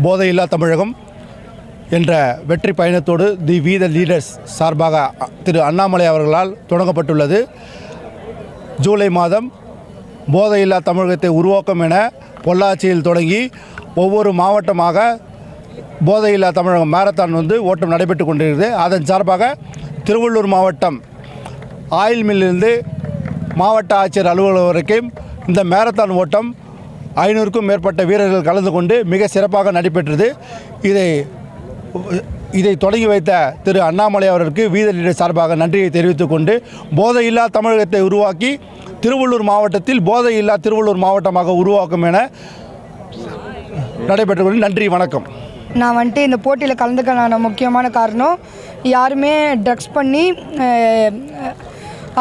போதையில்லா தமிழகம் என்ற வெற்றி பயணத்தோடு தி we the leaders சார்பாக திரு அண்ணாமலை அவர்களால் தொடங்கப்பட்டுள்ளது. ஜூலை மாதம் போதையில்லா தமிழகத்தை உருவாக்கும் என பொள்ளாச்சியில் தொடங்கி ஒவ்வொரு மாவட்டமாக போதையில்லா தமிழகம் மாரத்தான் ஓட்டம் நடைபெற்று கொண்டிருக்கிறது. அதன் சார்பாக திருவள்ளூர் மாவட்டம் ஆயில் மில்லிருந்து மாவட்ட ஆட்சியர் அலுவலகம் வரைக்கும் இந்த மாரத்தான் ஓட்டம் 500க்கும் மேற்பட்ட வீரர்கள் கலந்து கொண்டு மிக சிறப்பாக நடைபெற்றது. இதை தொடங்கி வைத்த திரு அண்ணாமலை அவர்களுக்கு வி த லீடர்ஸ் சார்பாக நன்றியை தெரிவித்துக் கொண்டு போதையில்லா தமிழகத்தை உருவாக்கி திருவள்ளூர் மாவட்டத்தில் போதையில்லா திருவள்ளூர் மாவட்டமாக உருவாக்கும் என நடைபெற்று கொண்டு நன்றி, வணக்கம். நான் இந்த போட்டியில் கலந்துக்கான முக்கியமான காரணம், யாருமே ட்ரக்ஸ் பண்ணி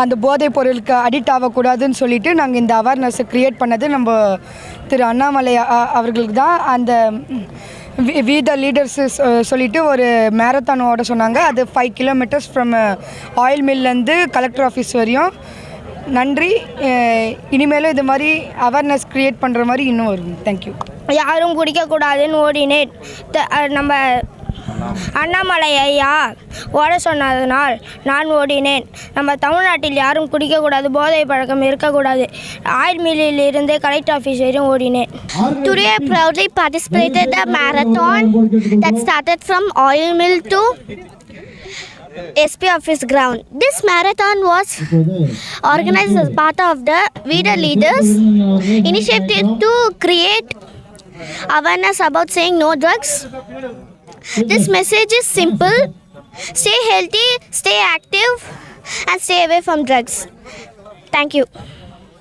அந்த போதைப் பொருளுக்கு அடிக்ட் ஆகக்கூடாதுன்னு சொல்லிட்டு நாங்கள் இந்த அவேர்னஸை க்ரியேட் பண்ணது நம்ம திரு அண்ணாமலை அவர்களுக்கு தான். அந்த வி த லீடர்ஸ் சொல்லிட்டு ஒரு மேரத்தான் ஓட சொன்னாங்க. அது 5 கிலோமீட்டர்ஸ் ஃப்ரம் ஆயில் மில்லேருந்து கலெக்டர் ஆஃபீஸ் வரையும். நன்றி. இனிமேலும் இது மாதிரி அவேர்னஸ் க்ரியேட் பண்ணுற மாதிரி இன்னும் வரும். தேங்க்யூ. யாரும் குடிக்கக்கூடாதுன்னு ஓடினேன். நம்ம அண்ணாமலை ஐயா ஓட சொன்னதனால் நான் ஓடினேன். நம்ம தமிழ்நாட்டில் யாரும் குடிக்கக்கூடாது, போதை பழக்கம் இருக்கக்கூடாது. ஆயில் மில்லில் இருந்து கலெக்டர் ஆஃபீஸ் வரையும் ஓடினேன். Today I proudly participated in the marathon that started from oil mill to SP office ground. This marathon was organized as part of the We the Leaders initiative to create awareness about saying no drugs. This message is simple: stay healthy, stay active, and stay away from drugs. Thank you.